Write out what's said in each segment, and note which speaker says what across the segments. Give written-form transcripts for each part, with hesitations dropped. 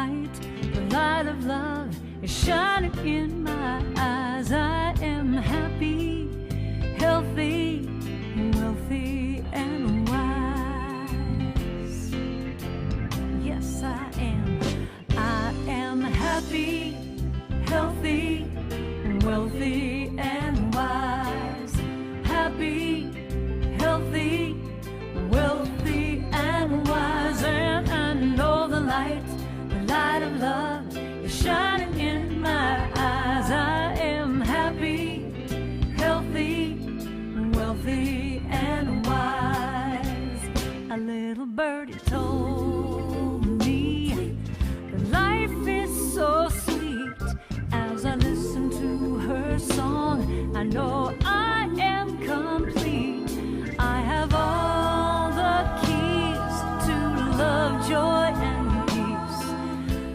Speaker 1: light of love is shining in my eyes. I am happy, healthy, wealthy, and wise. Yes, I am. I am happy, healthy, wealthy, and wise. Happy, healthy, wealthy, and wise. And I know the light of love is shining in my eyes. I am happy, healthy, wealthy, and wise. A little birdie told me that life is so sweet. As I listen to her song, I know I am complete. I have all the keys to love, joy, and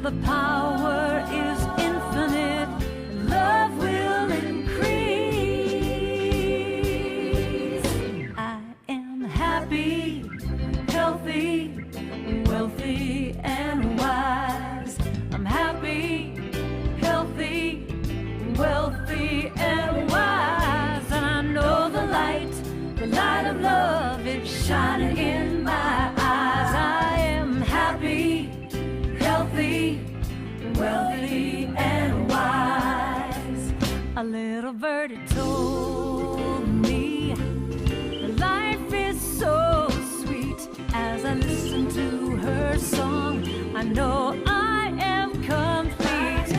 Speaker 1: the power is infinite, love will increase. I am happy, healthy, wealthy, and wise. I'm happy, healthy, wealthy, and wise. And I know the light of love is shining in my eyes. I am happy, healthy, wealthy, and wise. A little birdie told me that life is so sweet. As I listen to her song, I know I am complete.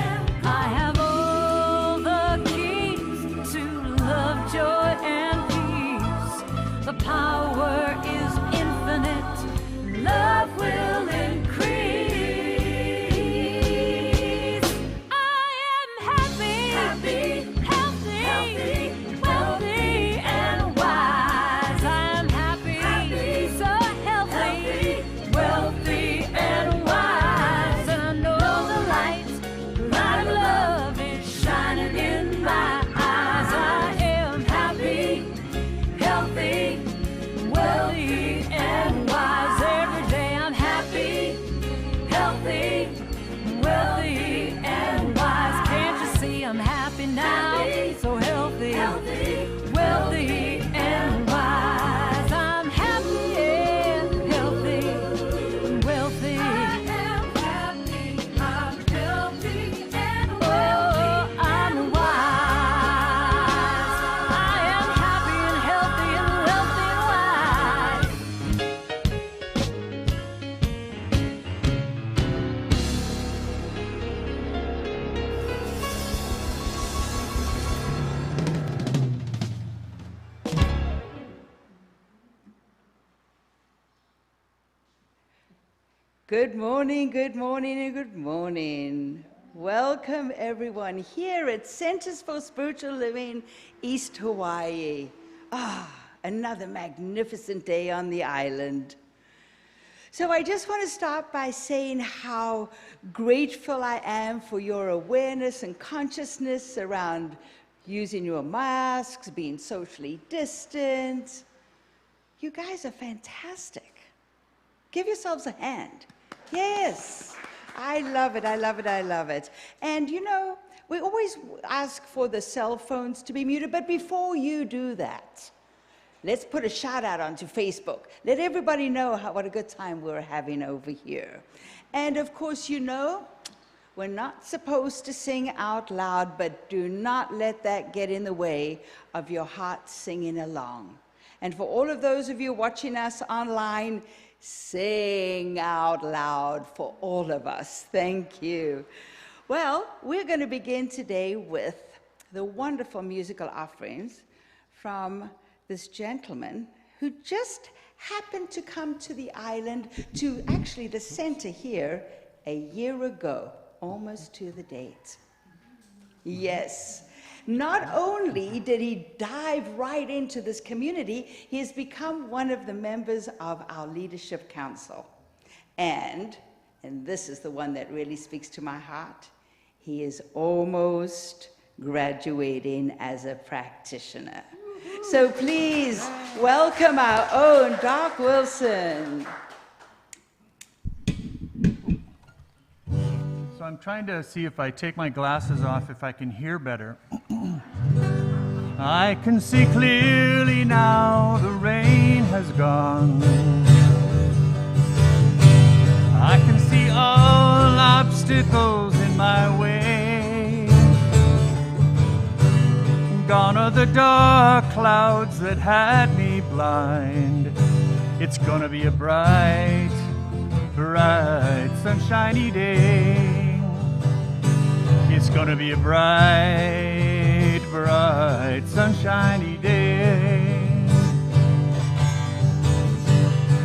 Speaker 1: I have all the keys to love, joy, and peace. The power is infinite, love will increase.
Speaker 2: Good morning, good morning, and good morning. Welcome everyone here at Centers for Spiritual Living, East Hawaii. Another magnificent day on the island. So I just want to start by saying how grateful I am for your awareness and consciousness around using your masks, being socially distant. You guys are fantastic. Give yourselves a hand. Yes, I love it, I love it, I love it. And you know, we always ask for the cell phones to be muted, but before you do that, let's put a shout out onto Facebook. Let everybody know what a good time we're having over here. And of course, you know, we're not supposed to sing out loud, but do not let that get in the way of your heart singing along. And for all of those of you watching us online, sing out loud for all of us. Thank you. Well, we're going to begin today with the wonderful musical offerings from this gentleman who just happened to come to the island, to actually the center here, a year ago, almost to the date. Yes. Not only did he dive right into this community, he has become one of the members of our leadership council. And this is the one that really speaks to my heart, he is almost graduating as a practitioner. So please welcome our own Doc Wilson.
Speaker 3: I'm trying to see if I take my glasses off, if I can hear better. I can see clearly now the rain has gone. I can see all obstacles in my way. Gone are the dark clouds that had me blind. It's gonna be a bright, bright, sunshiny day. It's gonna be a bright, bright, sunshiny day.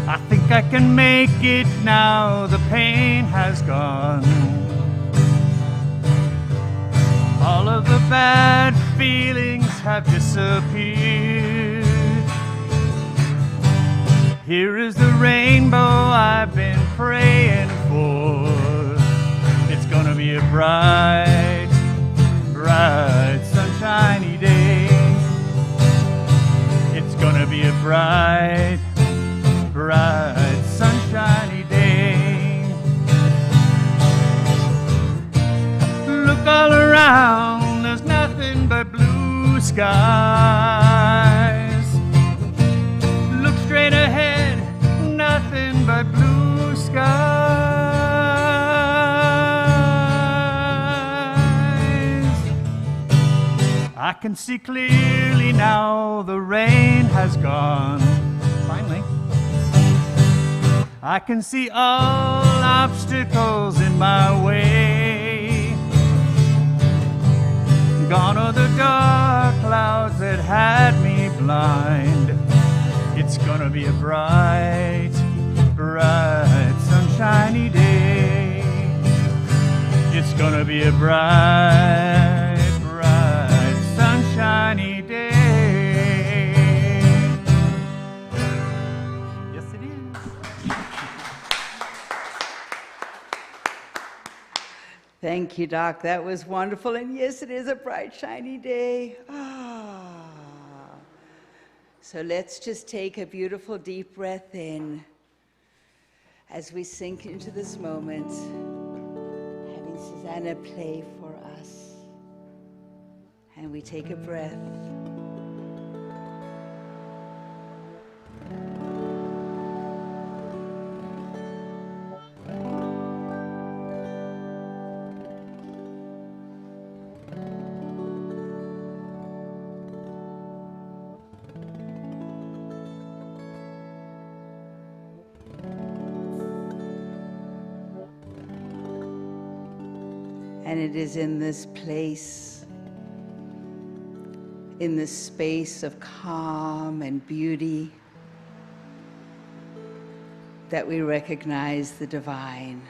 Speaker 3: I think I can make it now, the pain has gone. All of the bad feelings have disappeared. Here is the rainbow I've been praying for. It's gonna be a bright, bright, sunshiny day. It's gonna be a bright, bright, sunshiny day. Look all around, there's nothing but blue skies. Look straight ahead, nothing but blue skies. I can see clearly now, the rain has gone. Finally. I can see all obstacles in my way. Gone are the dark clouds that had me blind. It's gonna be a bright, bright, sunshiny day. It's gonna be a bright, bright, sunshiny day. Yes, it is.
Speaker 2: Thank you, Doc. That was wonderful. And yes, it is a bright, shiny day. So let's just take a beautiful deep breath in as we sink into this moment, having Susanna play for us. And we take a breath. And it is in this place, in this space of calm and beauty, that we recognize the divine.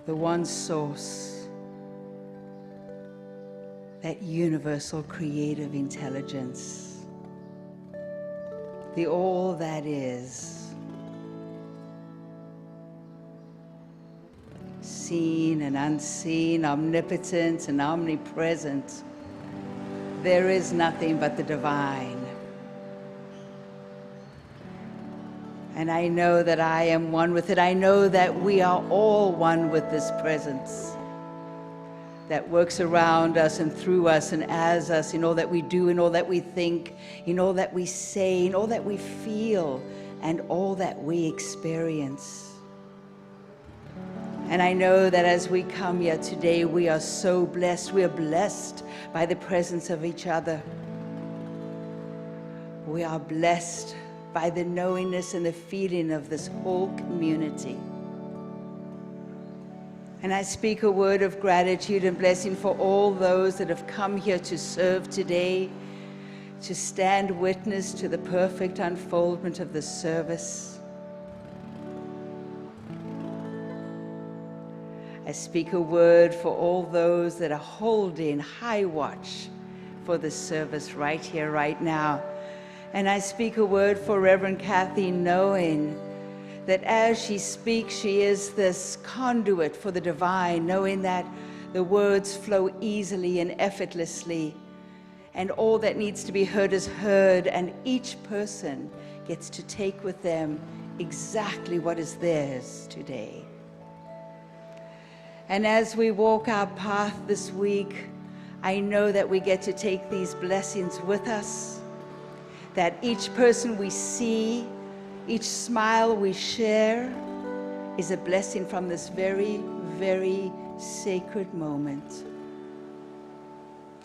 Speaker 2: The one source, that universal creative intelligence, the all that is. Seen and unseen, omnipotent and omnipresent. There is nothing but the divine. And I know that I am one with it. I know that we are all one with this presence that works around us and through us and as us in all that we do, in all that we think, in all that we say, in all that we feel, and all that we experience. And I know that as we come here today, we are so blessed. We are blessed by the presence of each other. We are blessed by the knowingness and the feeling of this whole community. And I speak a word of gratitude and blessing for all those that have come here to serve today, to stand witness to the perfect unfoldment of the service. I speak a word for all those that are holding high watch for this service right here, right now. And I speak a word for Reverend Kathy, knowing that as she speaks, she is this conduit for the divine, knowing that the words flow easily and effortlessly, and all that needs to be heard is heard, and each person gets to take with them exactly what is theirs today. And as we walk our path this week, I know that we get to take these blessings with us, that each person we see, each smile we share is a blessing from this very, very sacred moment.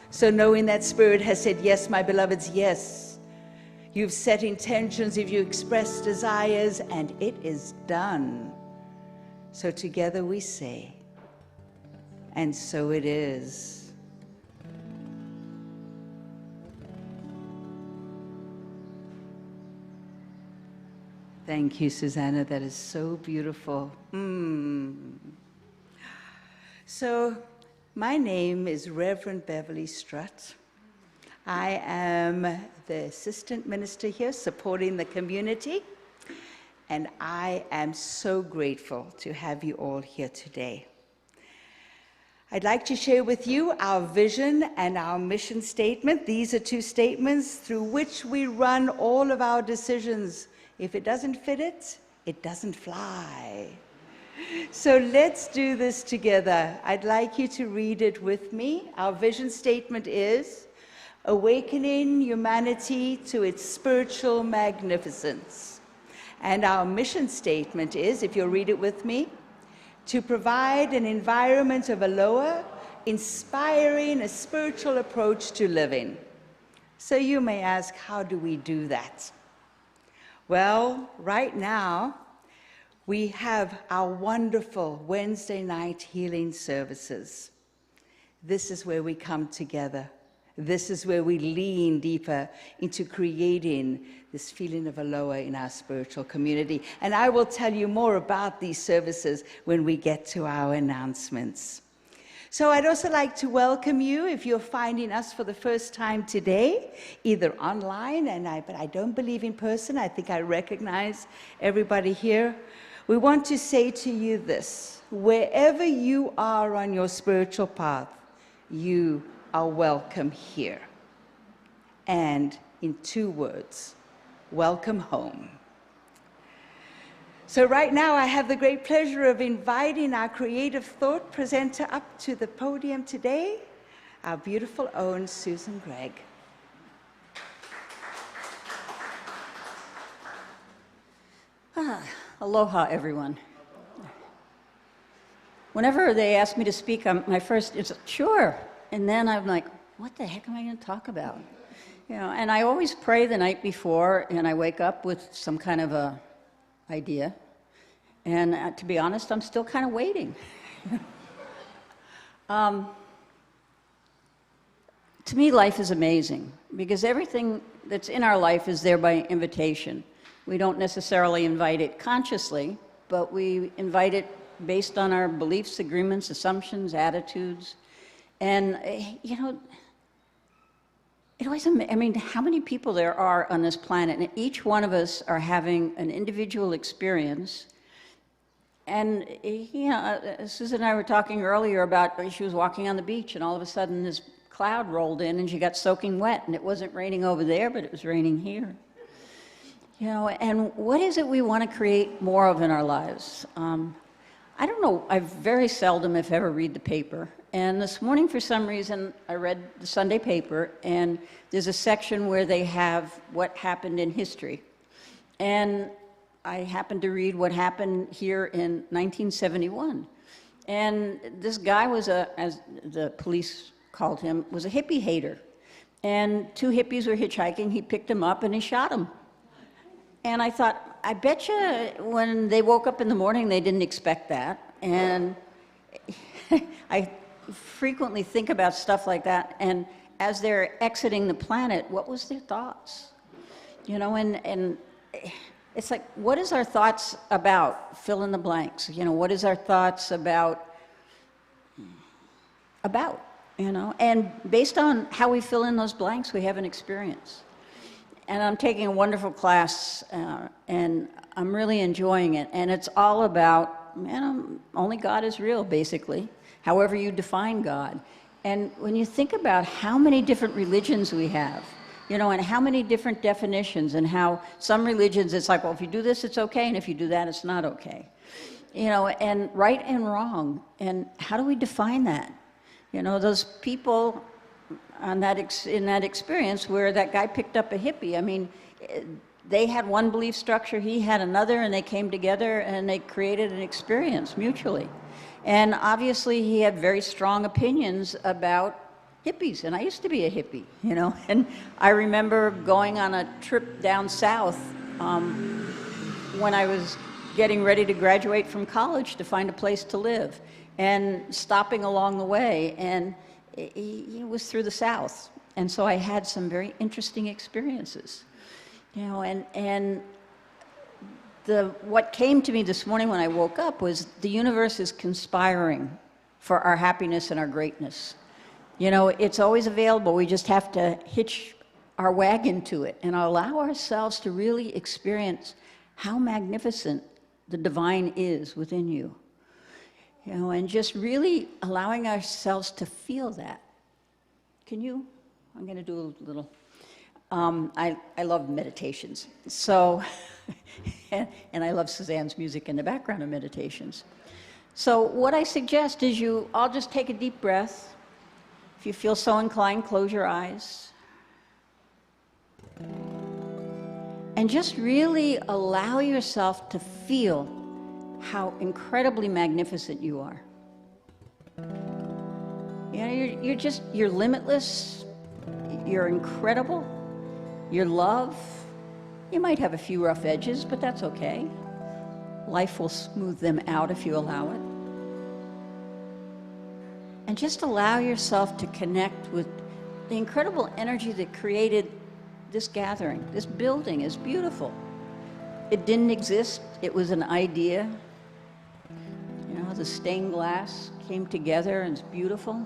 Speaker 2: So knowing that Spirit has said, yes, my beloveds, yes. You've set intentions, if you express desires, and it is done. So together we say, and so it is. Thank you, Susanna. That is so beautiful. So, my name is Reverend Beverly Strutt. I am the assistant minister here supporting the community, and I am so grateful to have you all here today. I'd like to share with you our vision and our mission statement. These are two statements through which we run all of our decisions. If it doesn't fit it, it doesn't fly. So let's do this together. I'd like you to read it with me. Our vision statement is awakening humanity to its spiritual magnificence. And our mission statement is, if you'll read it with me, to provide an environment of aloha, inspiring a spiritual approach to living. So you may ask, how do we do that? Well, right now, we have our wonderful Wednesday night healing services. This is where we come together. This is where we lean deeper into creating this feeling of aloha in our spiritual community. And I will tell you more about these services when we get to our announcements. So I'd also like to welcome you if you're finding us for the first time today, either online, but I don't believe in person. I think I recognize everybody here. We want to say to you this: wherever you are on your spiritual path, you are welcome here. And in 2 words, welcome home. So right now I have the great pleasure of inviting our creative thought presenter up to the podium today, our beautiful own Susan Gregg.
Speaker 4: Aloha, everyone. Whenever they ask me to speak, my first is, sure. And then I'm like, what the heck am I going to talk about? You know, and I always pray the night before, and I wake up with some kind of a idea. And to be honest, I'm still kind of waiting. To me, life is amazing, because everything that's in our life is there by invitation. We don't necessarily invite it consciously, but we invite it based on our beliefs, agreements, assumptions, attitudes. And, you know, it always, I mean, how many people there are on this planet, and each one of us are having an individual experience. And, you know, Susan and I were talking earlier about, she was walking on the beach, and all of a sudden this cloud rolled in, and she got soaking wet, and it wasn't raining over there, but it was raining here. You know, and what is it we want to create more of in our lives? I don't know, I very seldom, if ever, read the paper. And this morning, for some reason, I read the Sunday paper, and there's a section where they have what happened in history. And I happened to read what happened here in 1971. And this guy was as the police called him, was a hippie hater. And 2 hippies were hitchhiking, he picked them up and he shot them. And I thought, I bet you when they woke up in the morning, they didn't expect that. And I frequently think about stuff like that. And as they're exiting the planet, what was their thoughts? You know, and it's like, what is our thoughts about? Fill in the blanks. You know, what is our thoughts about, you know? And based on how we fill in those blanks, we have an experience. And I'm taking a wonderful class, and I'm really enjoying it. And it's all about, only God is real, basically, however you define God. And when you think about how many different religions we have, You know, and how many different definitions, and how some religions it's like, well, if you do this, it's okay, and if you do that, it's not okay. You know, and right and wrong, and how do we define that? You know, those people on in that experience where that guy picked up a hippie, I mean, they had one belief structure, he had another, and they came together and they created an experience mutually. And obviously he had very strong opinions about hippies, and I used to be a hippie, you know, and I remember going on a trip down south when I was getting ready to graduate from college to find a place to live, and stopping along the way, and it was through the South, and so I had some very interesting experiences, you know, and what came to me this morning when I woke up was the universe is conspiring for our happiness and our greatness. You know, it's always available. We just have to hitch our wagon to it and allow ourselves to really experience how magnificent the divine is within you. You know, and just really allowing ourselves to feel that. I'm going to do a little, I love meditations. So, and I love Suzanne's music in the background of meditations. So what I suggest is you all just take a deep breath. If you feel so inclined, close your eyes. And just really allow yourself to feel how incredibly magnificent you are. You know, you're limitless, you're incredible, you're love. You might have a few rough edges, but that's okay. Life will smooth them out if you allow it. And just allow yourself to connect with the incredible energy that created this gathering. This building is beautiful. It didn't exist, it was an idea. You know, the stained glass came together and it's beautiful.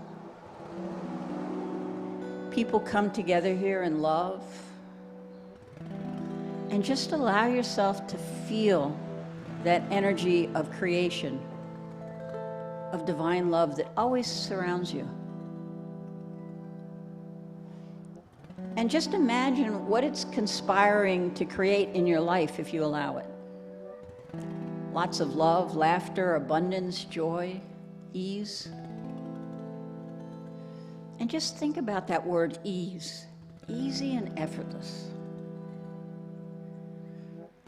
Speaker 4: People come together here in love. And just allow yourself to feel that energy of creation, of divine love that always surrounds you. And just imagine what it's conspiring to create in your life if you allow it. Lots of love, laughter, abundance, joy, ease. And just think about that word ease. Easy and effortless.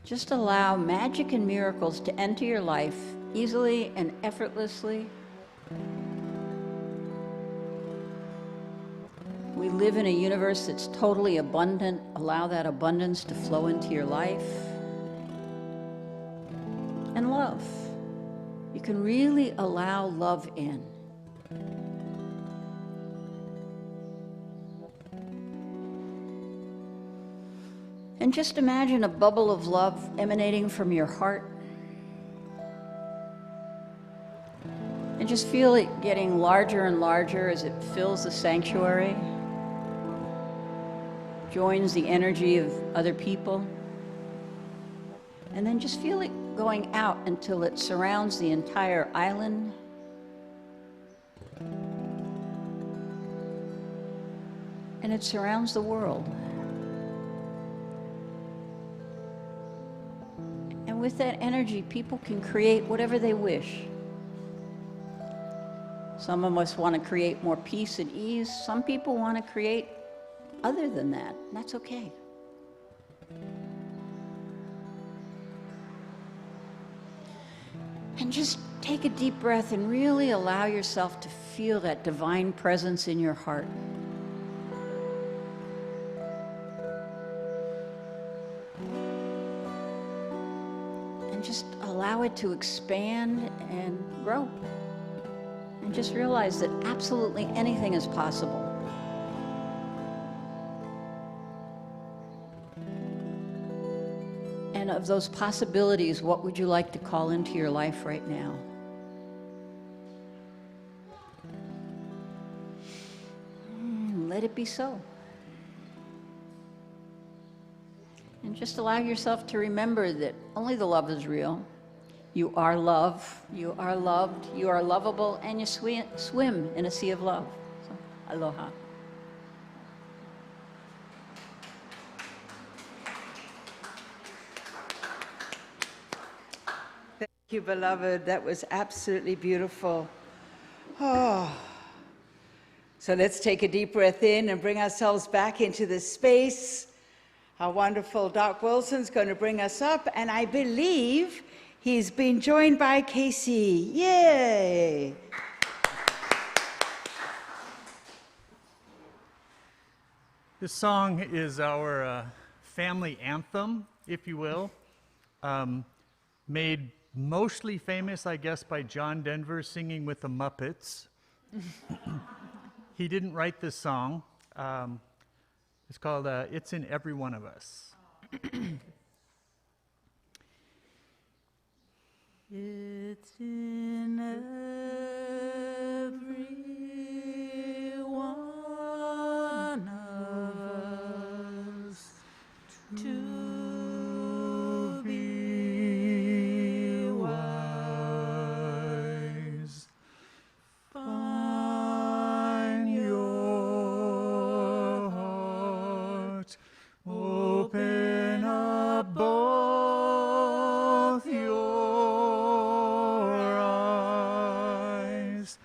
Speaker 4: Just allow magic and miracles to enter your life easily and effortlessly. We live in a universe that's totally abundant. Allow that abundance to flow into your life. And love. You can really allow love in. And just imagine a bubble of love emanating from your heart. And just feel it getting larger and larger as it fills the sanctuary, joins the energy of other people. And then just feel it going out until it surrounds the entire island. And it surrounds the world. And with that energy, people can create whatever they wish. Some of us want to create more peace and ease. Some people want to create other than that. And that's okay. And just take a deep breath and really allow yourself to feel that divine presence in your heart. Just allow it to expand and grow. And just realize that absolutely anything is possible. And of those possibilities, what would you like to call into your life right now? Let it be so. And just allow yourself to remember that only the love is real. You are love, you are loved, you are lovable, and you swim in a sea of love. So, aloha.
Speaker 2: you, beloved. That was absolutely beautiful. Oh. So let's take a deep breath in and bring ourselves back into this space. Our wonderful Doc Wilson's going to bring us up, and I believe he's been joined by Casey. Yay!
Speaker 3: This song is our family anthem, if you will, made mostly famous, I guess, by John Denver singing with the Muppets. He didn't write this song. It's called It's in Every One of Us.
Speaker 1: It's in every one of us to be wise. Find your heart, open up both your eyes.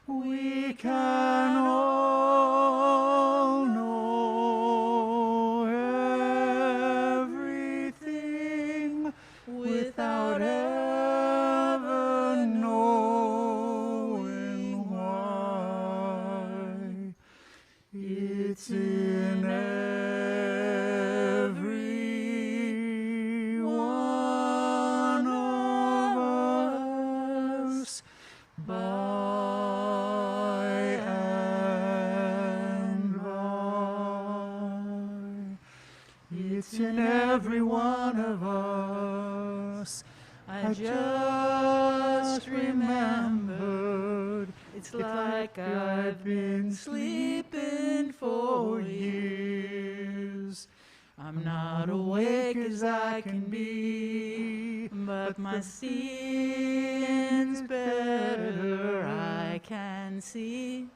Speaker 1: We can all know everything without ever knowing why. It's in every one of us, by and by. It's in every one of us. I just remembered. It's like I've been sleeping for years. I'm not awake as I can be, but my scene's better. I can see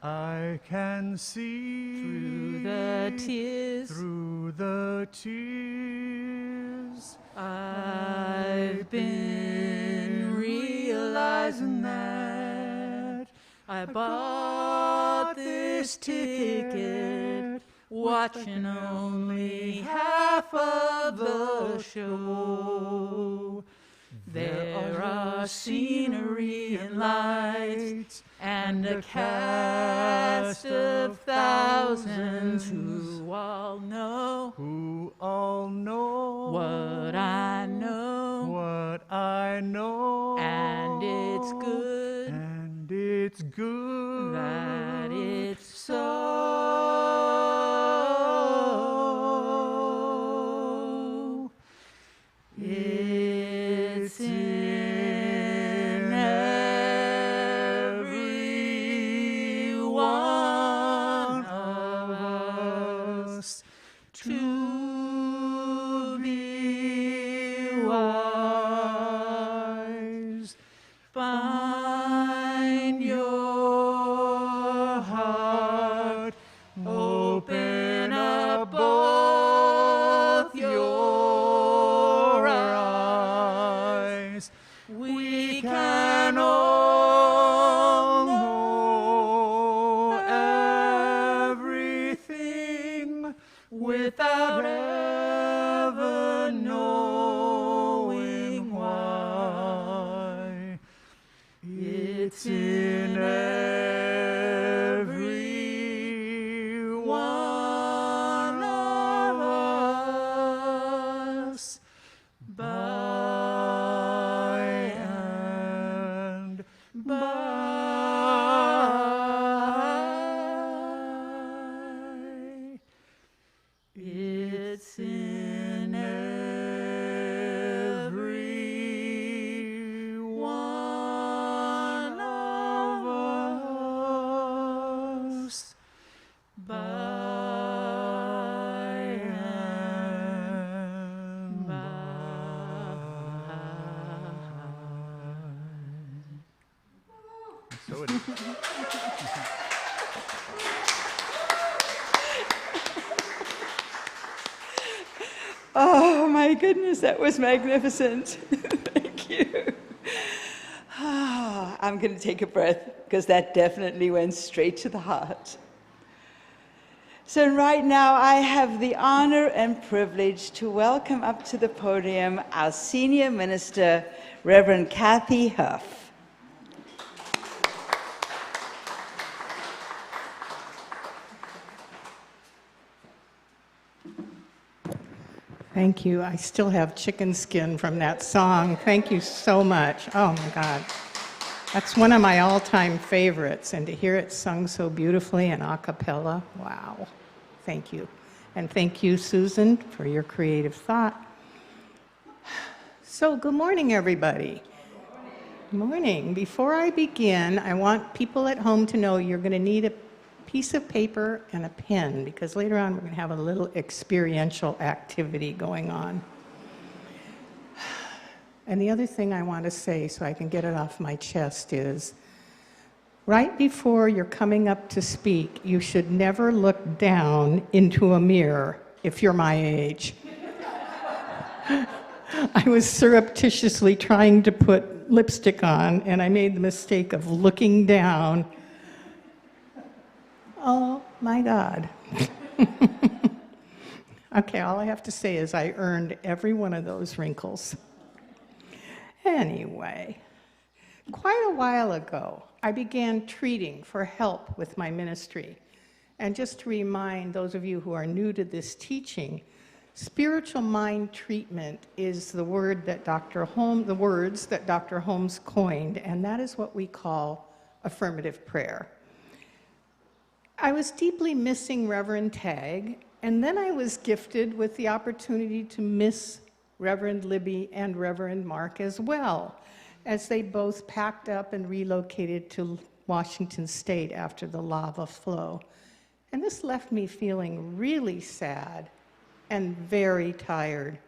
Speaker 1: through the tears.
Speaker 3: Through the tears.
Speaker 1: I've been realizing that I bought this ticket, watching only half of the show. There are scenery and lights and a cast of thousands who all know what I know, and it's good, that it's so. It's in every one of us to be wise. Find your heart, open up both your eyes. We can all know everything without ever knowing why. It's in every one of us, by and by. It's in every one of us, by and by.
Speaker 3: So it is.
Speaker 2: Oh my goodness, that was magnificent. Thank you. I'm going to take a breath because that definitely went straight to the heart. So right now I have the honor and privilege to welcome up to the podium our senior minister, Reverend Kathy Huff.
Speaker 5: Thank you. I still have chicken skin from that song. Thank you so much. Oh my God. That's one of my all-time favorites, and to hear it sung so beautifully and a cappella, wow. Thank you. And thank you, Susan, for your creative thought. So, good morning, everybody. Good morning. Before I begin, I want people at home to know you're going to need a piece of paper and a pen, because later on we're going to have a little experiential activity going on. And the other thing I want to say, so I can get it off my chest, is right before you're coming up to speak, you should never look down into a mirror if you're my age. I was surreptitiously trying to put lipstick on, and I made the mistake of looking down. Oh my God. Okay, all I have to say is I earned every one of those wrinkles. Anyway, quite a while ago, I began treating for help with my ministry. And just to remind those of you who are new to this teaching, spiritual mind treatment is the words that Dr. Holmes coined, and that is what we call affirmative prayer. I was deeply missing Reverend Tagg, and then I was gifted with the opportunity to miss Reverend Libby and Reverend Mark as well, as they both packed up and relocated to Washington State after the lava flow. And this left me feeling really sad and very tired.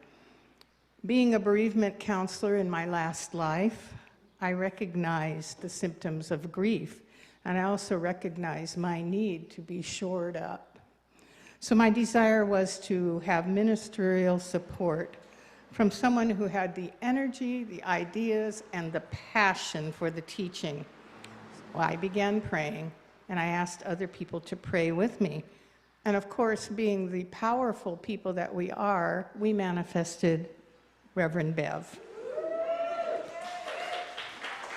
Speaker 5: Being a bereavement counselor in my last life, I recognized the symptoms of grief. And I also recognized my need to be shored up. So my desire was to have ministerial support from someone who had the energy, the ideas, and the passion for the teaching. So I began praying, and I asked other people to pray with me. And of course, being the powerful people that we are, we manifested Reverend Bev.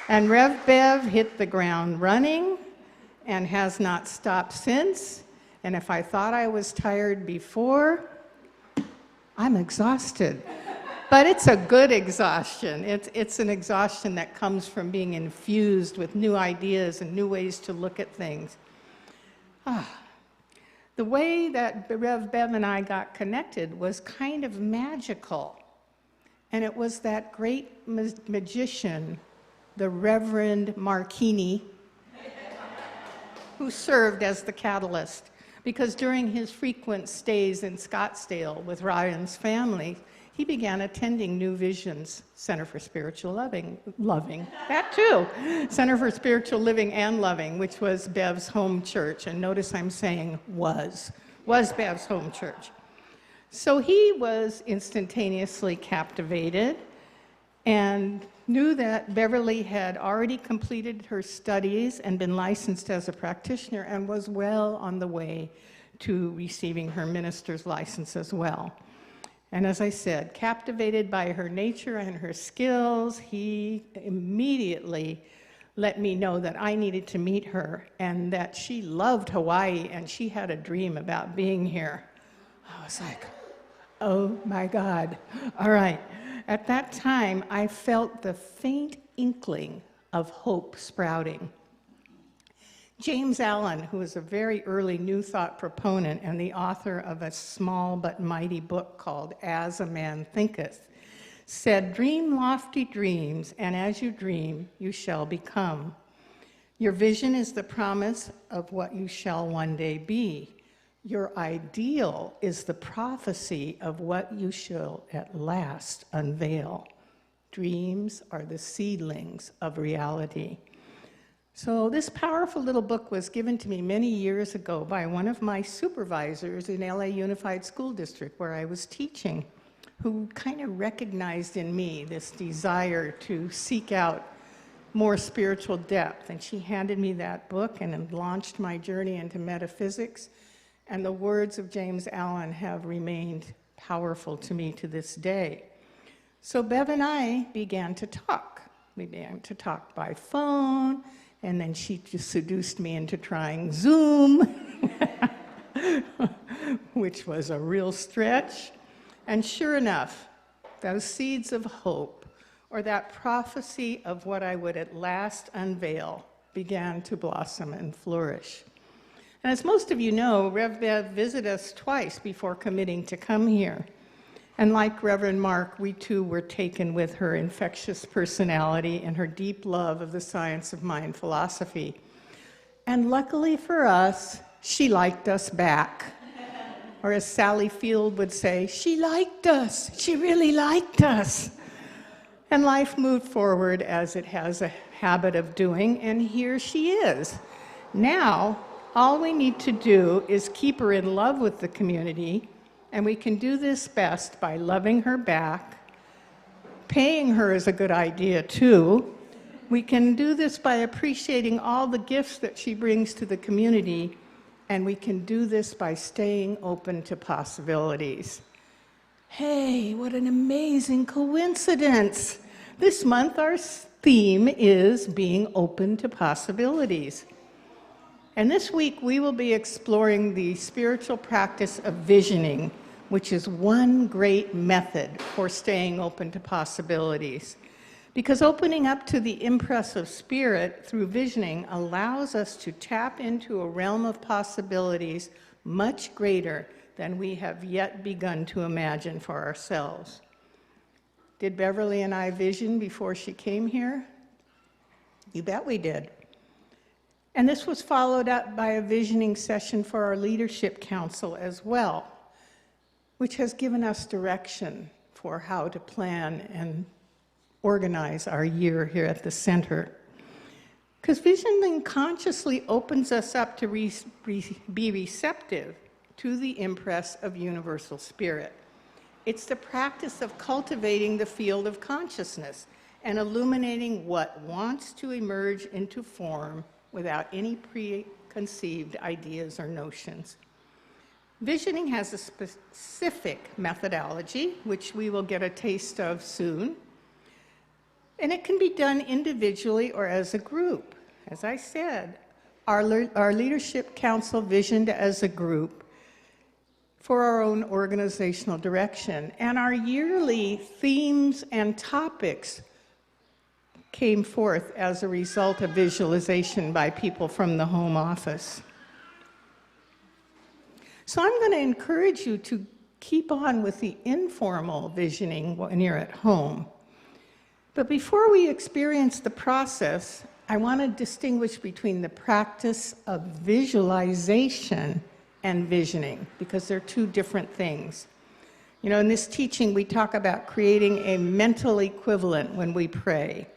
Speaker 5: And Rev Bev hit the ground running and has not stopped since. And if I thought I was tired before, I'm exhausted. But it's a good exhaustion. It's an exhaustion that comes from being infused with new ideas and new ways to look at things. The way that Rev Bev and I got connected was kind of magical. And it was that great magician, the Reverend Marchini, who served as the catalyst. Because during his frequent stays in Scottsdale with Ryan's family, he began attending New Vision's Center for Spiritual Loving, that too, Center for Spiritual Living and Loving, which was Bev's home church. And notice I'm saying was Bev's home church. So he was instantaneously captivated and knew that Beverly had already completed her studies and been licensed as a practitioner and was well on the way to receiving her minister's license as well. And as I said, captivated by her nature and her skills, he immediately let me know that I needed to meet her and that she loved Hawaii and she had a dream about being here. I was like, oh my God. All right. At that time, I felt the faint inkling of hope sprouting. James Allen, who is a very early New Thought proponent and the author of a small but mighty book called As a Man Thinketh, said, "Dream lofty dreams, and as you dream, you shall become. Your vision is the promise of what you shall one day be. Your ideal is the prophecy of what you shall at last unveil. Dreams are the seedlings of reality." So this powerful little book was given to me many years ago by one of my supervisors in LA Unified School District where I was teaching, who kind of recognized in me this desire to seek out more spiritual depth. And she handed me that book and it launched my journey into metaphysics. And the words of James Allen have remained powerful to me to this day. So Bev and I began to talk. We began to talk by phone, and then she just seduced me into trying Zoom, which was a real stretch. And sure enough, those seeds of hope, or that prophecy of what I would at last unveil, began to blossom and flourish. And as most of you know, Rev Bev visited us twice before committing to come here. And like Reverend Mark, we too were taken with her infectious personality and her deep love of the science of mind philosophy. And luckily for us, she liked us back. Or as Sally Field would say, she liked us. She really liked us. And life moved forward as it has a habit of doing, and here she is. Now, all we need to do is keep her in love with the community, and we can do this best by loving her back. Paying her is a good idea, too. We can do this by appreciating all the gifts that she brings to the community, and we can do this by staying open to possibilities. Hey, what an amazing coincidence. This month our theme is being open to possibilities. And this week we will be exploring the spiritual practice of visioning, which is one great method for staying open to possibilities. Because opening up to the impress of spirit through visioning allows us to tap into a realm of possibilities much greater than we have yet begun to imagine for ourselves. Did Beverly and I vision before she came here? You bet we did. And this was followed up by a visioning session for our leadership council as well, which has given us direction for how to plan and organize our year here at the center. Because visioning consciously opens us up to be receptive to the impress of universal spirit. It's the practice of cultivating the field of consciousness and illuminating what wants to emerge into form without any preconceived ideas or notions. Visioning has a specific methodology, which we will get a taste of soon, and it can be done individually or as a group. As I said, our leadership council visioned as a group for our own organizational direction, and our yearly themes and topics came forth as a result of visualization by people from the home office. So I'm going to encourage you to keep on with the informal visioning when you're at home. But before we experience the process, I want to distinguish between the practice of visualization and visioning, because they're two different things. You know, in this teaching, we talk about creating a mental equivalent when we pray.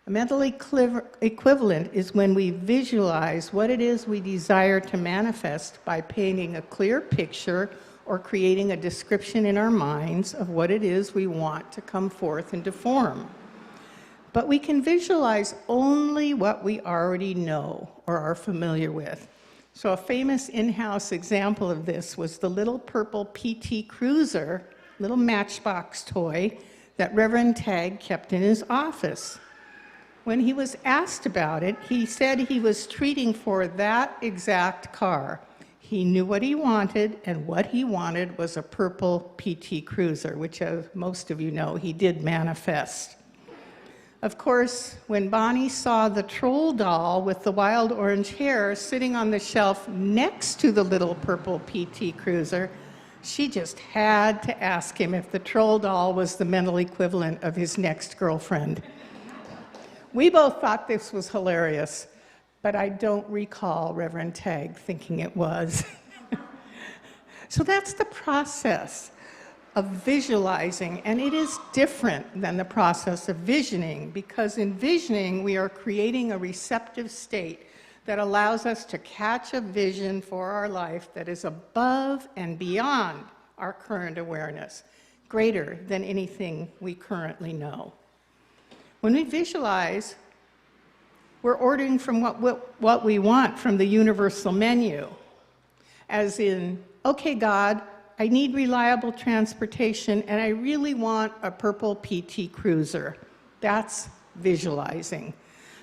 Speaker 5: A mental equivalent is when we visualize what it is we desire to manifest by painting a clear picture or creating a description in our minds of what it is we want to come forth into form. But we can visualize only what we already know or are familiar with. So a famous in-house example of this was the little purple PT Cruiser, little matchbox toy that Reverend Tagg kept in his office. When he was asked about it, he said he was treating for that exact car. He knew what he wanted, and what he wanted was a purple PT Cruiser, which, as most of you know, he did manifest. Of course, when Bonnie saw the troll doll with the wild orange hair sitting on the shelf next to the little purple PT Cruiser, she just had to ask him if the troll doll was the mental equivalent of his next girlfriend. We both thought this was hilarious, but I don't recall Reverend Tagg thinking it was. So that's the process of visualizing, and it is different than the process of visioning, because in visioning we are creating a receptive state that allows us to catch a vision for our life that is above and beyond our current awareness, greater than anything we currently know. When we visualize, We're ordering from what we want from the universal menu. As in, okay, God, I need reliable transportation, and I really want a purple PT Cruiser. That's visualizing.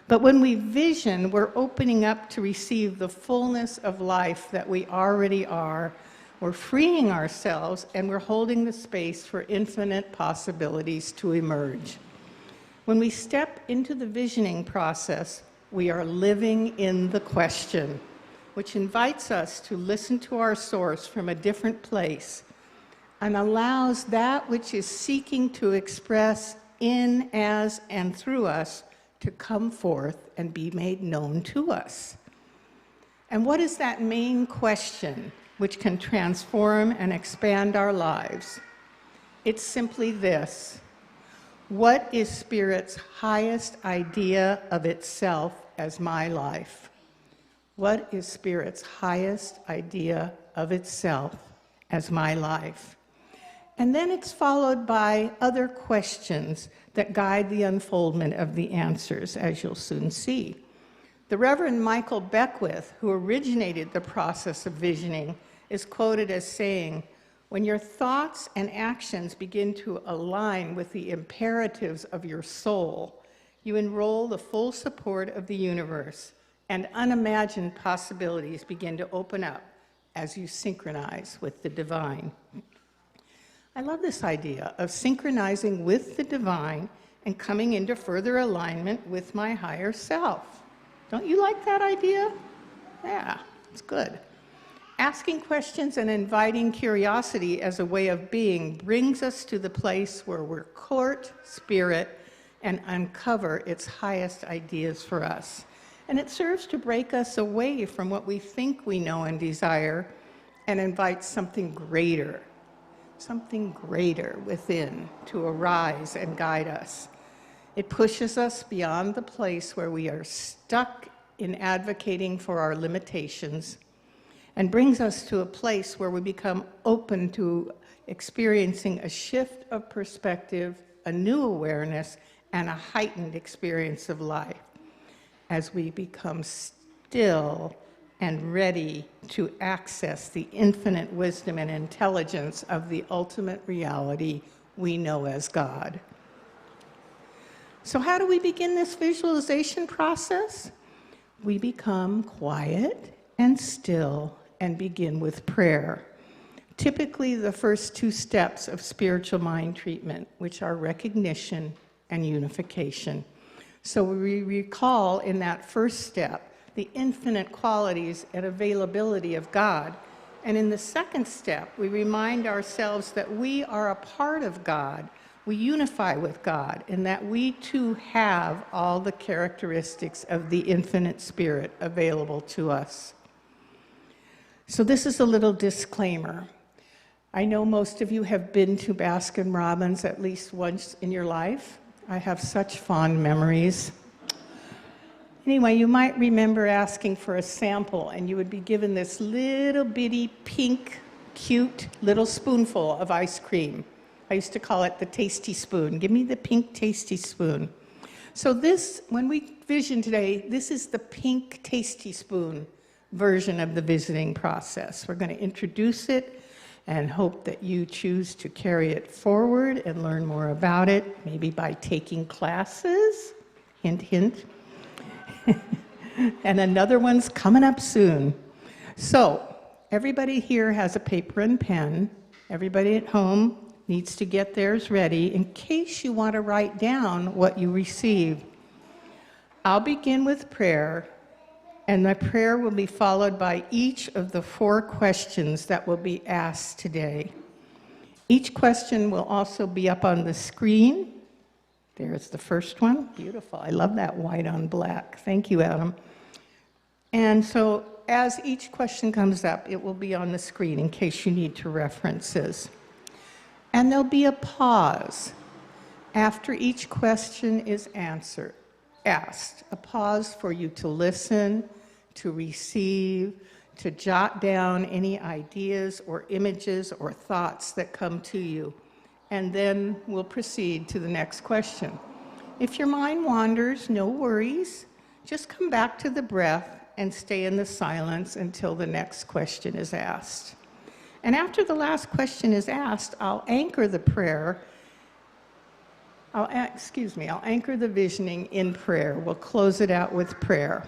Speaker 5: But when we vision, we're opening up to receive the fullness of life that we already are. We're freeing ourselves, and we're holding the space for infinite possibilities to emerge. When we step into the visioning process, we are living in the question, which invites us to listen to our source from a different place and allows that which is seeking to express in, as, and through us to come forth and be made known to us. And what is that main question which can transform and expand our lives? It's simply this: what is Spirit's highest idea of itself as my life? What is Spirit's highest idea of itself as my life? And then it's followed by other questions that guide the unfoldment of the answers, as you'll soon see. The Reverend Michael Beckwith, who originated the process of visioning, is quoted as saying, "When your thoughts and actions begin to align with the imperatives of your soul, you enroll the full support of the universe, and unimagined possibilities begin to open up as you synchronize with the divine." I love this idea of synchronizing with the divine and coming into further alignment with my higher self. Don't you like that idea? Yeah, it's good. Asking questions and inviting curiosity as a way of being brings us to the place where we're court Spirit and uncover its highest ideas for us. And it serves to break us away from what we think we know and desire and invite something greater within to arise and guide us. It pushes us beyond the place where we are stuck in advocating for our limitations and brings us to a place where we become open to experiencing a shift of perspective, a new awareness, and a heightened experience of life as we become still and ready to access the infinite wisdom and intelligence of the ultimate reality we know as God. So how do we begin this visualization process? We become quiet and still and begin with prayer. Typically the first two steps of spiritual mind treatment, which are recognition and unification. So we recall in that first step the infinite qualities and availability of God. And in the second step, we remind ourselves that we are a part of God. We unify with God, and that we too have all the characteristics of the infinite Spirit available to us. So this is a little disclaimer. I know most of you have been to Baskin-Robbins at least once in your life. I have such fond memories. Anyway, you might remember asking for a sample, and you would be given this little bitty pink, cute little spoonful of ice cream. I used to call it the tasty spoon. Give me the pink tasty spoon. So this, when we vision today, this is the pink tasty spoon version of the visiting process. We're going to introduce it and hope that you choose to carry it forward and learn more about it, maybe by taking classes. Hint, hint. And another one's coming up soon. So everybody here has a paper and pen. Everybody at home needs to get theirs ready in case you want to write down what you receive. I'll begin with prayer, and my prayer will be followed by each of the 4 questions that will be asked today. Each question will also be up on the screen. There's the first one. Beautiful. I love that white on black. Thank you, Adam. And so as each question comes up, it will be on the screen in case you need to references. And there'll be a pause after each question is asked. A pause for you to listen, to receive, to jot down any ideas or images or thoughts that come to you. And then we'll proceed to the next question. If your mind wanders, no worries. Just come back to the breath and stay in the silence until the next question is asked. And after the last question is asked, I'll anchor the prayer. I'll anchor the visioning in prayer. We'll close it out with prayer.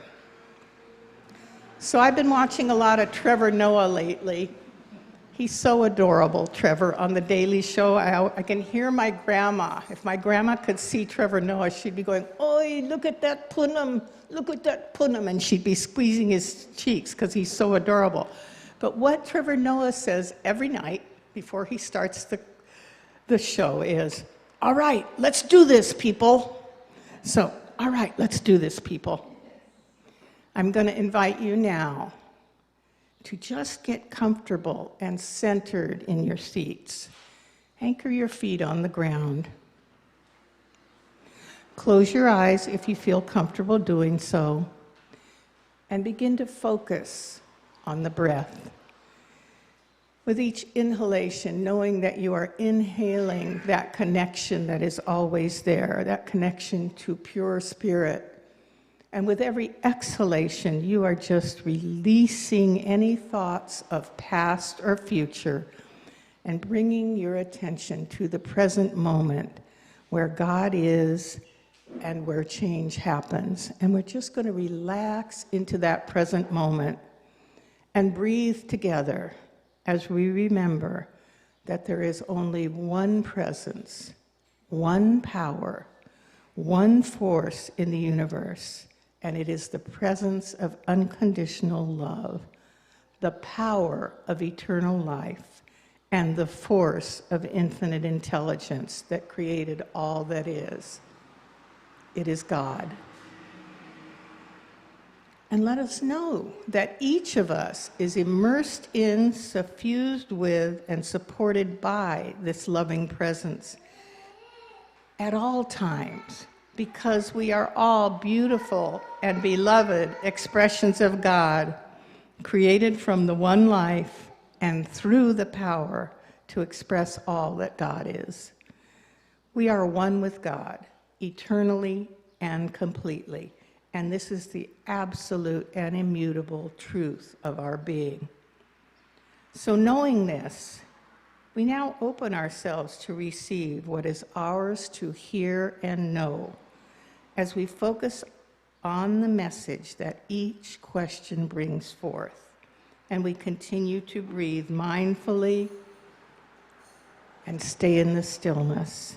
Speaker 5: So I've been watching a lot of Trevor Noah lately. He's so adorable, Trevor, on The Daily Show. I can hear my grandma. If my grandma could see Trevor Noah, she'd be going, "Oi, look at that punum, look at that punum," and she'd be squeezing his cheeks because he's so adorable. But what Trevor Noah says every night before he starts the show is, "All right, let's do this, people." So, all right, let's do this, people. I'm going to invite you now to just get comfortable and centered in your seats. Anchor your feet on the ground. Close your eyes if you feel comfortable doing so, and begin to focus on the breath. With each inhalation, knowing that you are inhaling that connection that is always there, that connection to pure spirit. And with every exhalation, you are just releasing any thoughts of past or future and bringing your attention to the present moment where God is and where change happens. And we're just going to relax into that present moment and breathe together as we remember that there is only one presence, one power, one force in the universe, and it is the presence of unconditional love, the power of eternal life, and the force of infinite intelligence that created all that is. It is God. And let us know that each of us is immersed in, suffused with, and supported by this loving presence at all times, because we are all beautiful and beloved expressions of God, created from the one life and through the power to express all that God is. We are one with God, eternally and completely. And this is the absolute and immutable truth of our being. So knowing this, we now open ourselves to receive what is ours to hear and know as we focus on the message that each question brings forth. And we continue to breathe mindfully and stay in the stillness.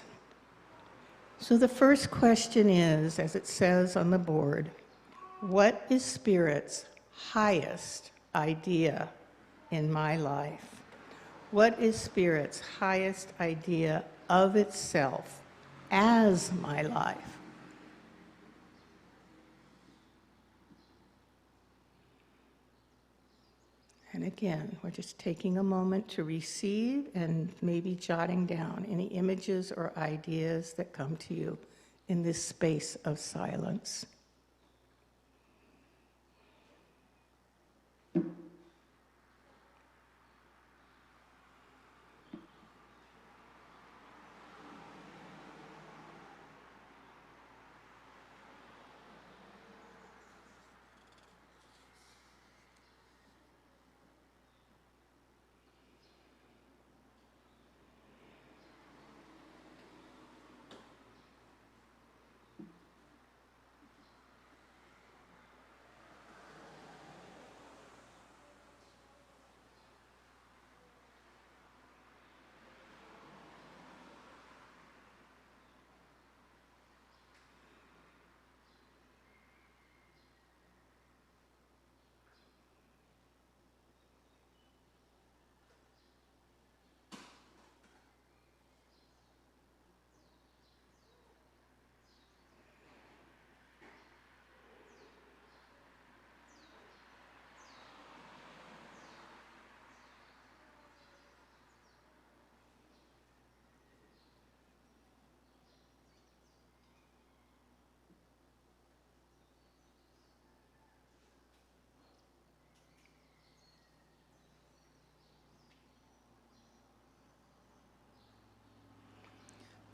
Speaker 5: So the first question is, as it says on the board, what is Spirit's highest idea in my life? What is Spirit's highest idea of itself as my life? And again, we're just taking a moment to receive and maybe jotting down any images or ideas that come to you in this space of silence.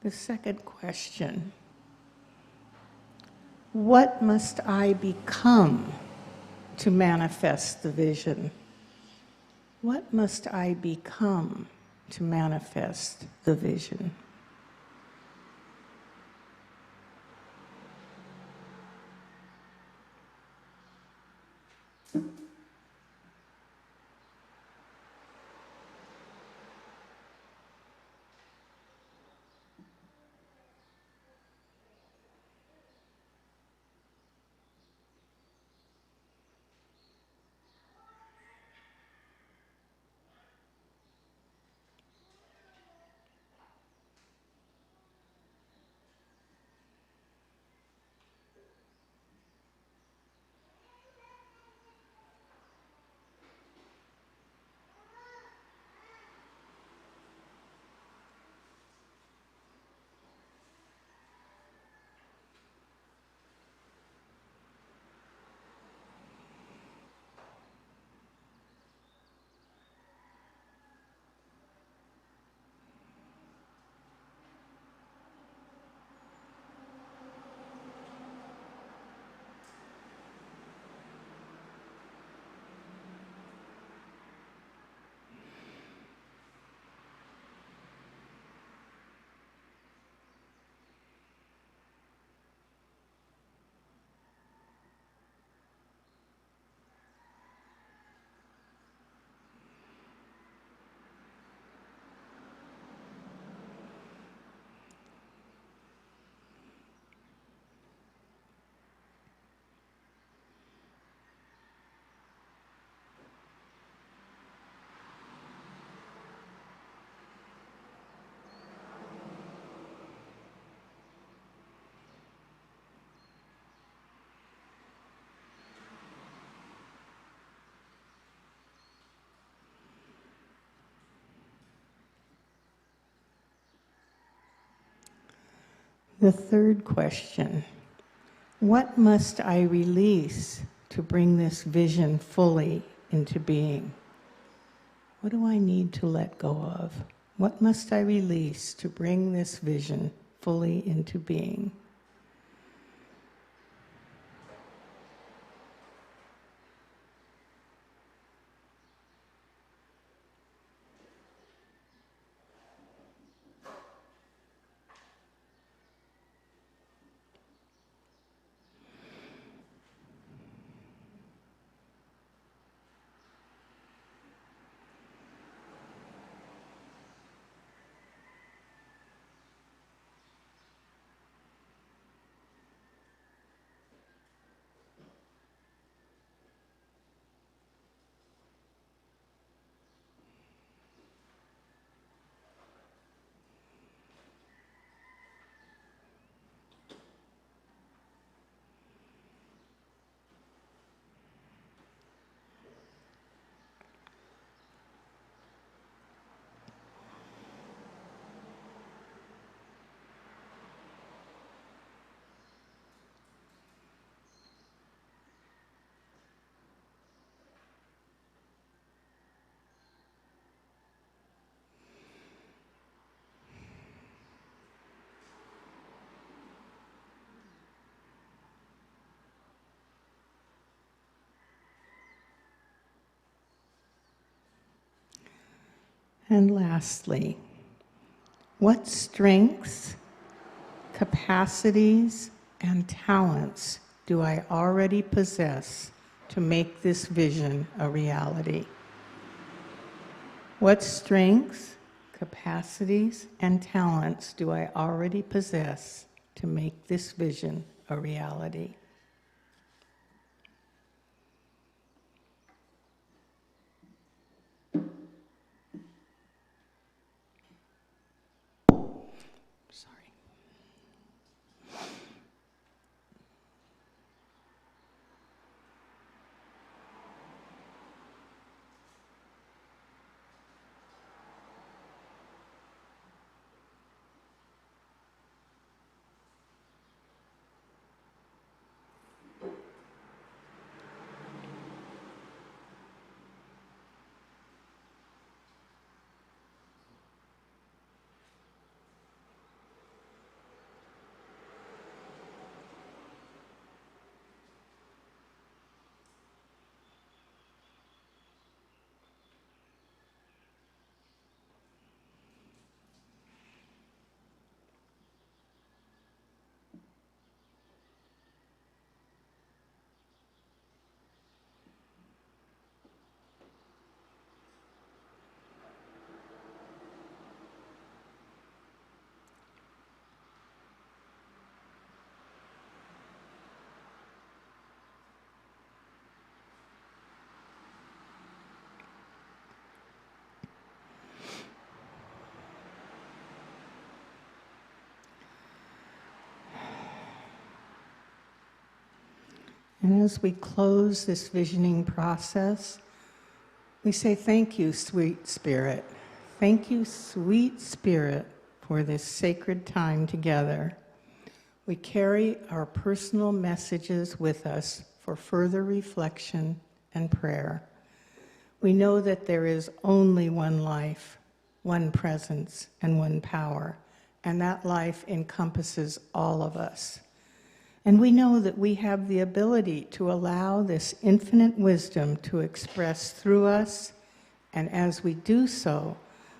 Speaker 5: The second question, What must I become to manifest the vision? What must I become to manifest the vision? The third question, what must I release to bring this vision fully into being? What do I need to let go of? What must I release to bring this vision fully into being? And lastly, what strengths, capacities, and talents do I already possess to make this vision a reality? What strengths, capacities, and talents do I already possess to make this vision a reality? Sorry. And as we close this visioning process, we say, thank you, sweet Spirit. Thank you, sweet Spirit, for this sacred time together. We carry our personal messages with us for further reflection and prayer. We know that there is only one life, one presence, and one power, and that life encompasses all of us. And we know that we have the ability to allow this infinite wisdom to express through us, and as we do so,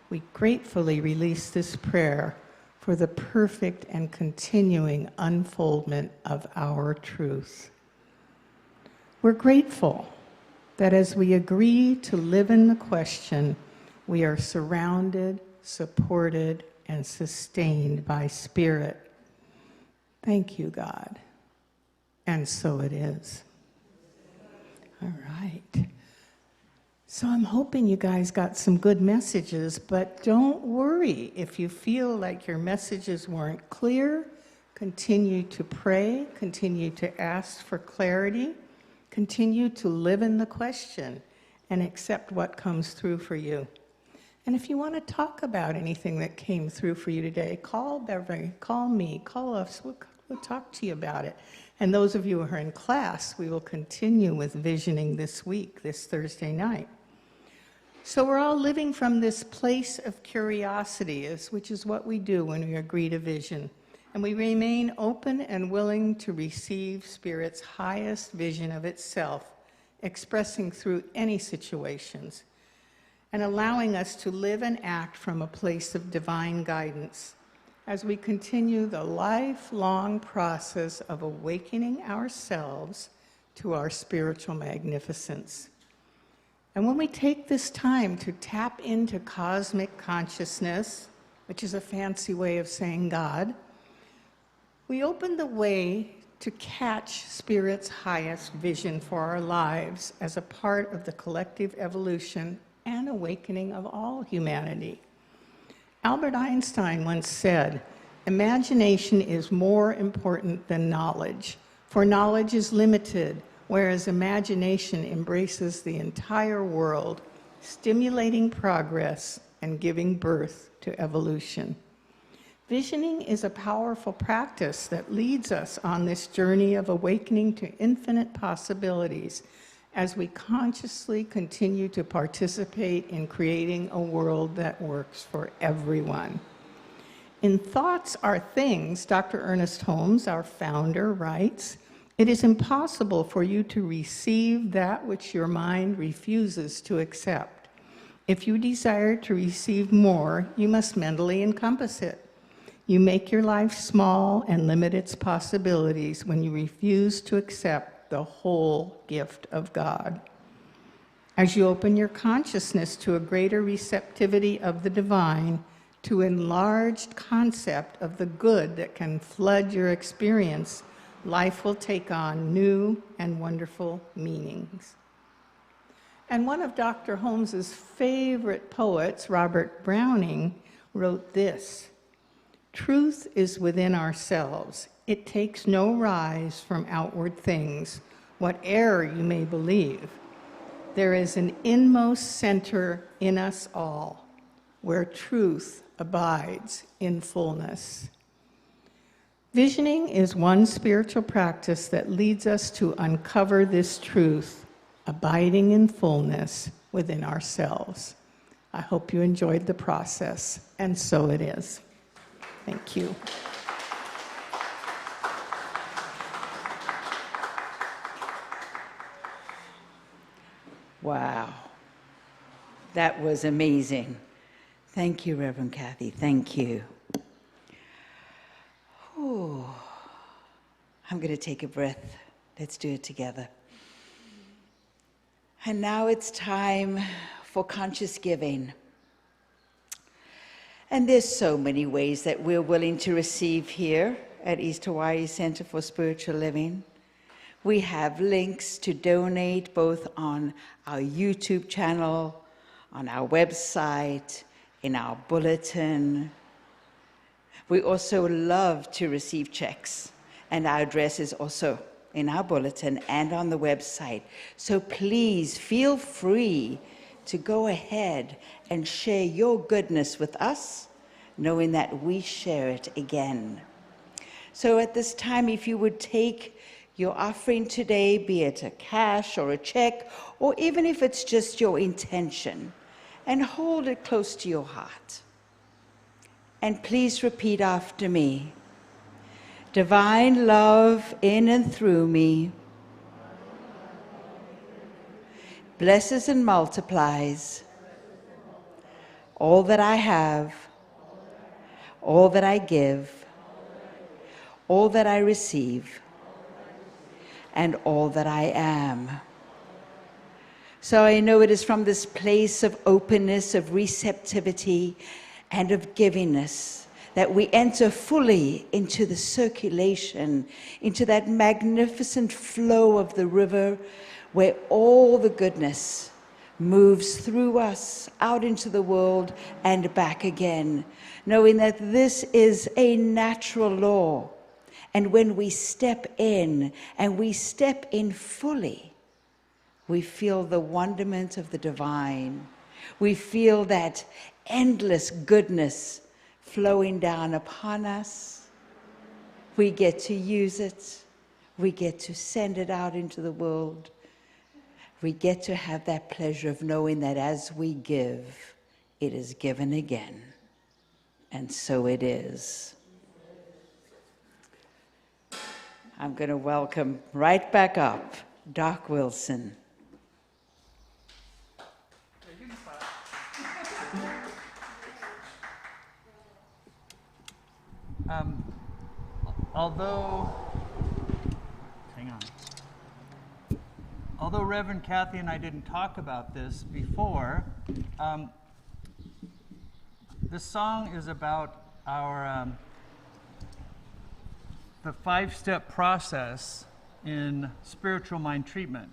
Speaker 5: we gratefully release this prayer for the perfect and continuing unfoldment of our truth. We're grateful that as we agree to live in the question, we are surrounded, supported, and sustained by Spirit. Thank you, God. And so it is. All right. So I'm hoping you guys got some good messages, but don't worry if you feel like your messages weren't clear. Continue to pray, continue to ask for clarity, continue to live in the question, and accept what comes through for you. And if you want to talk about anything that came through for you today, call Beverly, call me, call us. We'll talk to you about it. And those of you who are in class, we will continue with visioning this week, this Thursday night. So we're all living from this place of curiosity, which is what we do when we agree to vision. And we remain open and willing to receive Spirit's highest vision of itself, expressing through any situations, and allowing us to live and act from a place of divine guidance as we continue the lifelong process of awakening ourselves to our spiritual magnificence. And when we take this time to tap into cosmic consciousness, which is a fancy way of saying God, we open the way to catch Spirit's highest vision for our lives as a part of the collective evolution and awakening of all humanity. Albert Einstein once said, "Imagination is more important than knowledge, for knowledge is limited, whereas imagination embraces the entire world, stimulating progress and giving birth to evolution." Visioning is a powerful practice that leads us on this journey of awakening to infinite possibilities as we consciously continue to participate in creating a world that works for everyone. In Thoughts Are Things, Dr. Ernest Holmes, our founder, writes, "It is impossible for you to receive that which your mind refuses to accept. If you desire to receive more, you must mentally encompass it. You make your life small and limit its possibilities when you refuse to accept the whole gift of God. As you open your consciousness to a greater receptivity of the divine, to enlarged concept of the good that can flood your experience, life will take on new and wonderful meanings." And one of Dr. Holmes's favorite poets, Robert Browning, wrote this, "Truth is within ourselves. It takes no rise from outward things, whate'er you may believe. There is an inmost center in us all, where truth abides in fullness." Visioning is one spiritual practice that leads us to uncover this truth, abiding in fullness within ourselves. I hope you enjoyed the process, and so it is. Thank you.
Speaker 2: Wow. That was amazing. Thank you, Reverend Kathy. Thank you. Ooh. I'm going to take a breath. Let's do it together. And now it's time for conscious giving. And there's so many ways that we're willing to receive here at East Hawaii Center for Spiritual Living. We have links to donate both on our YouTube channel, on our website, in our bulletin. We also love to receive checks, and our address is also in our bulletin and on the website. So please feel free to go ahead and share your goodness with us, knowing that we share it again. So at this time, if you would take your offering today, be it a cash or a check, or even if it's just your intention, and hold it close to your heart. And please repeat after me. Divine love in and through me blesses and multiplies all that I have, all that I give, all that I receive, and all that I am. So I know it is from this place of openness, of receptivity, and of givingness that we enter fully into the circulation, into that magnificent flow of the river where all the goodness moves through us, out into the world, and back again, knowing that this is a natural law. And when we step in, and we step in fully, we feel the wonderment of the divine. We feel that endless goodness flowing down upon us. We get to use it. We get to send it out into the world. We get to have that pleasure of knowing that as we give, it is given again. And so it is. I'm going to welcome right back up Doc Wilson.
Speaker 3: Although Reverend Kathy and I didn't talk about this before, this song is about our the 5-step process in spiritual mind treatment.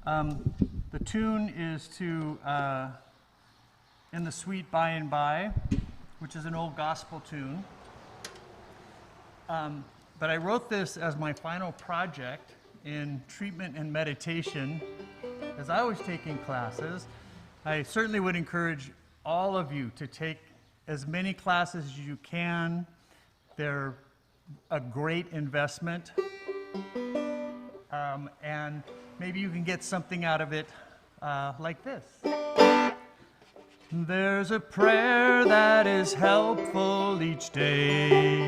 Speaker 3: The tune is to In the Sweet By and By, which is an old gospel tune. But I wrote this as my final project in treatment and meditation, as I was taking classes. I certainly would encourage all of you to take as many classes as you can. They're a great investment, and maybe you can get something out of it like this. There's a prayer that is helpful each day,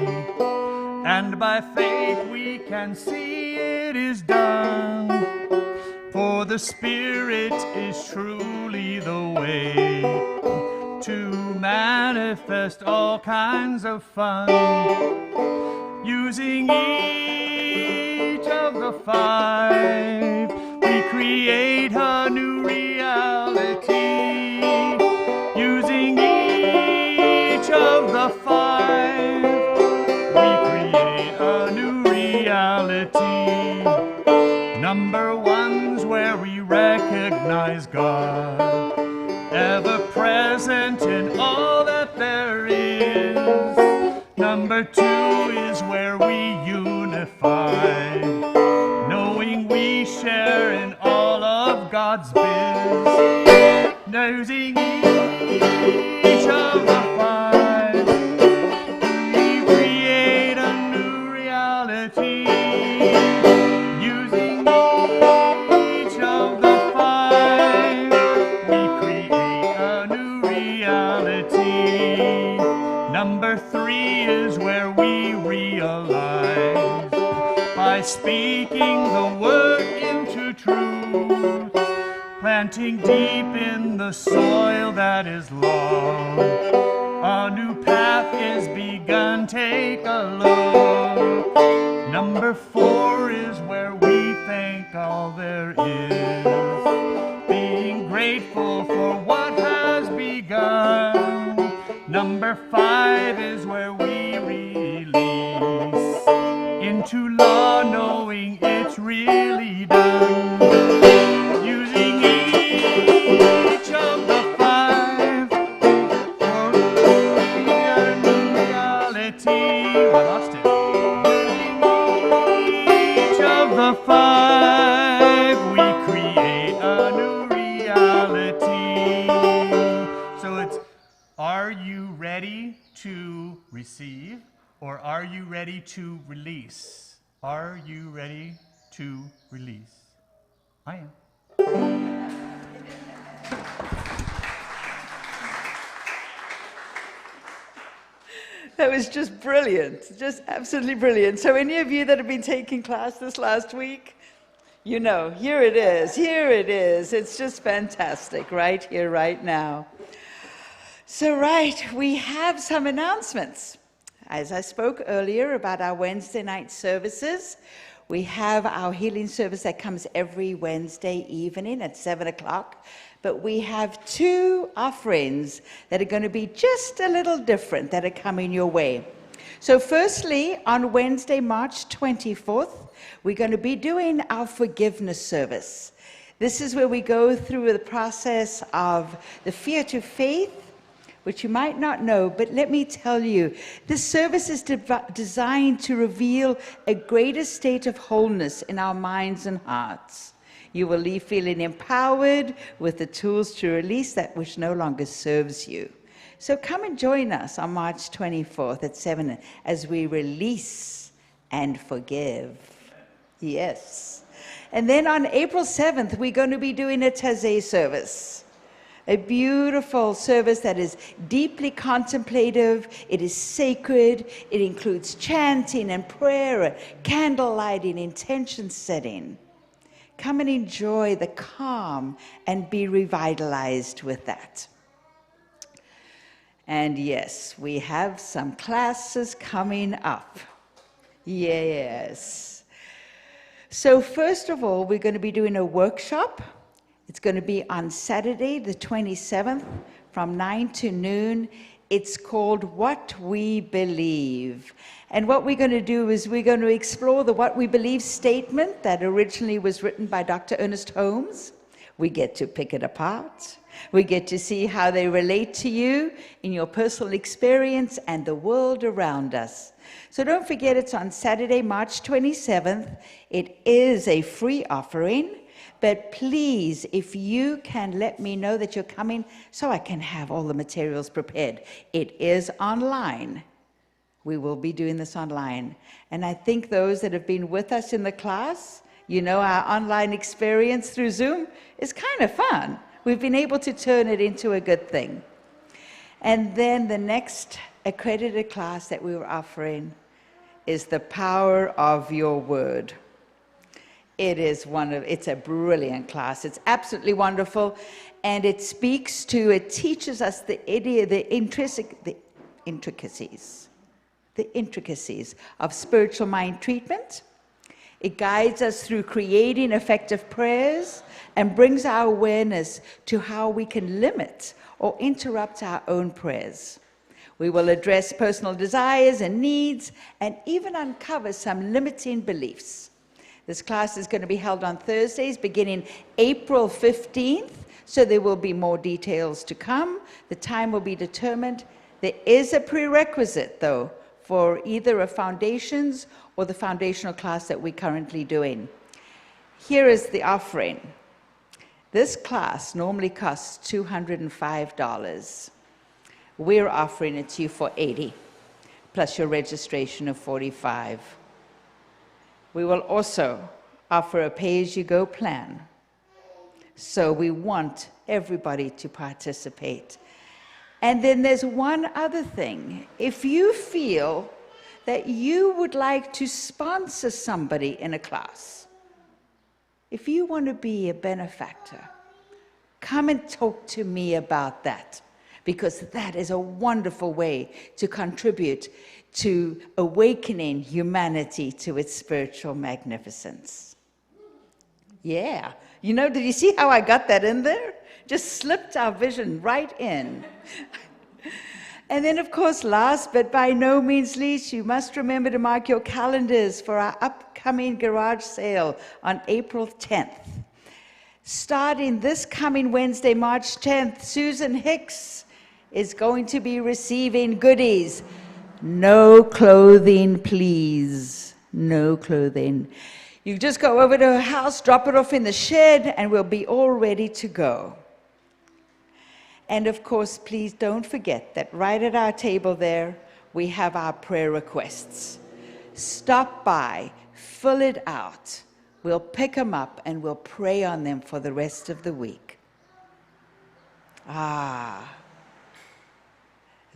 Speaker 3: and by faith we can see it is done. For the Spirit is truly the way to manifest all kinds of fun, using each of the 5, we create a new reality. Using each of the 5, we create a new reality. Number 1's where we recognize God, ever present in all that there is. Number 2 is where we unify, knowing we share in all of God's biz. Using each of the 5, we create a new reality. Using each of the 5, we create a new reality. Number 3 is where we realize, by speaking the word into truth, planting deep in the soil that is long, a new path is begun. Take a look. Number 4 is where we thank all there is, being grateful for what has begun. Number 5 is where we release into law, knowing it's really done. Using each of the 5 for a new reality. I lost it. Using each of receive, or are you ready to release? Are you ready to release? I am.
Speaker 2: That was just brilliant, just absolutely brilliant. So any of you that have been taking class this last week, you know, here it is, here it is. It's just fantastic, right here, right now. So right, we have some announcements. As I spoke earlier about our Wednesday night services, we have our healing service that comes every Wednesday evening at 7 o'clock. But we have two offerings that are going to be just a little different that are coming your way. So firstly, on Wednesday, March 24th, we're going to be doing our forgiveness service. This is where we go through the process of the fear to faith, which you might not know, but let me tell you, this service is designed to reveal a greater state of wholeness in our minds and hearts. You will leave feeling empowered with the tools to release that which no longer serves you. So come and join us on March 24th at 7 as we release and forgive. Yes. And then on April 7th, we're going to be doing a Taizé service. A beautiful service that is deeply contemplative, it is sacred, it includes chanting and prayer, candle lighting, intention setting. Come and enjoy the calm and be revitalized with that. And yes, we have some classes coming up. Yes. So first of all, we're going to be doing a workshop. It's going to be on Saturday, the 27th, from 9 to noon. It's called What We Believe. And what we're going to do is we're going to explore the What We Believe statement that originally was written by Dr. Ernest Holmes. We get to pick it apart. We get to see how they relate to you in your personal experience and the world around us. So don't forget, it's on Saturday, March 27th. It is a free offering. But please, if you can let me know that you're coming so I can have all the materials prepared. It is online. We will be doing this online. And I think those that have been with us in the class, you know, our online experience through Zoom is kind of fun. We've been able to turn it into a good thing. And then the next accredited class that we were offering is The Power of Your Word. It's a brilliant class. It's absolutely wonderful. And it teaches us the intricacies of spiritual mind treatment. It guides us through creating effective prayers and brings our awareness to how we can limit or interrupt our own prayers. We will address personal desires and needs and even uncover some limiting beliefs. This class is going to be held on Thursdays beginning April 15th, so there will be more details to come. The time will be determined. There is a prerequisite, though, for either a foundations or the foundational class that we're currently doing. Here is the offering. This class normally costs $205. We're offering it to you for $80, plus your registration of $45. We will also offer a pay-as-you-go plan. So we want everybody to participate. And then there's one other thing. If you feel that you would like to sponsor somebody in a class, if you want to be a benefactor, come and talk to me about that, because that is a wonderful way to contribute to awakening humanity to its spiritual magnificence. Yeah. You know, did you see how I got that in there? Just slipped our vision right in. And then, of course, last but by no means least, you must remember to mark your calendars for our upcoming garage sale on April 10th. Starting this coming Wednesday, March 10th, Susan Hicks is going to be receiving goodies. No clothing, please. No clothing. You just go over to her house, drop it off in the shed, and we'll be all ready to go. And of course, please don't forget that right at our table there, we have our prayer requests. Stop by, fill it out. We'll pick them up and we'll pray on them for the rest of the week.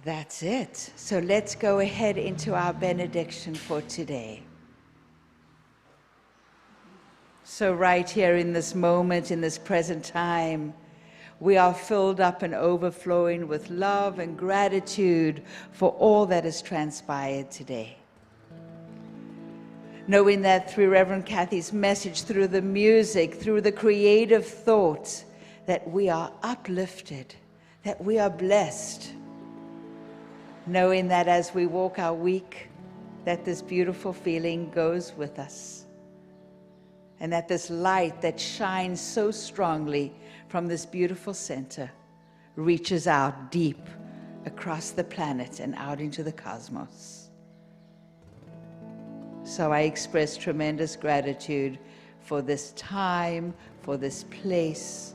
Speaker 2: That's it. So let's go ahead into our benediction for today. So right here in this moment, in this present time, we are filled up and overflowing with love and gratitude for all that has transpired today. Knowing that through Reverend Kathy's message, through the music, through the creative thought, that we are uplifted, that we are blessed. Knowing that as we walk our week, that this beautiful feeling goes with us. And that this light that shines so strongly from this beautiful center reaches out deep across the planet and out into the cosmos. So I express tremendous gratitude for this time, for this place,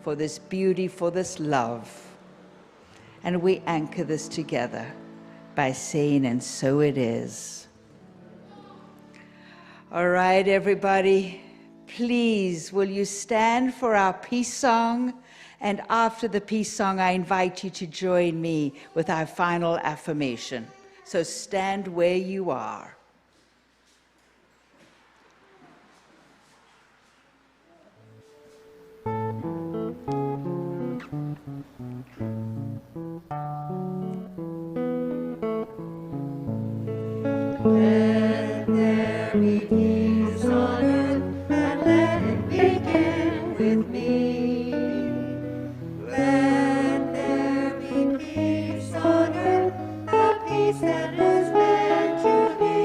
Speaker 2: for this beauty, for this love. And we anchor this together by saying, and so it is. All right, everybody. Please, will you stand for our peace song? And after the peace song, I invite you to join me with our final affirmation. So stand where you are.
Speaker 1: Let there be peace on earth, and let it begin with me. Let there be peace on earth, the peace that was meant to be.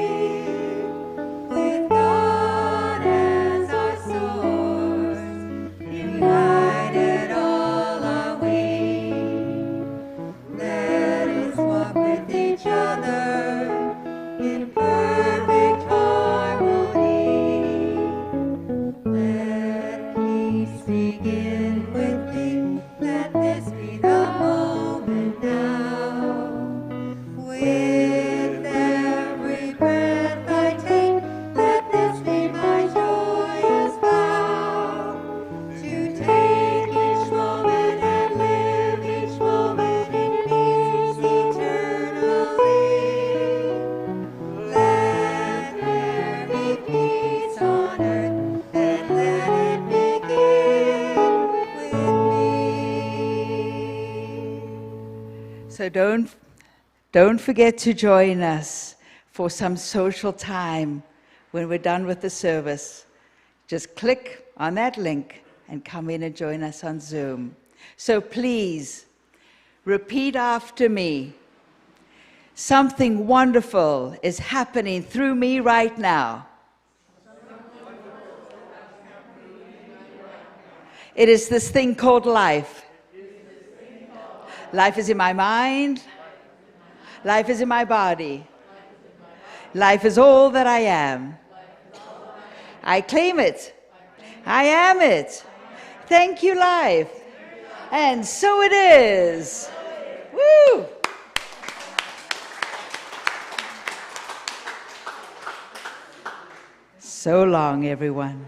Speaker 1: With God as our source, united all are we. Let us walk with each other in perfect harmony. Let peace begin with me. Let this be the moment now. With every breath I take, let this be my joyous vow. To take each moment and live each moment in peace eternally. Let there be peace on earth, and let it begin with me.
Speaker 2: So don't forget to join us for some social time when we're done with the service. Just click on that link and come in and join us on Zoom. So please, repeat after me. Something wonderful is happening through me right now. It is this thing called life. Life is in my mind. Life is in my body. Life is all that I am. I claim it. I am it. Thank you, life. And so it is. Woo! So long, everyone.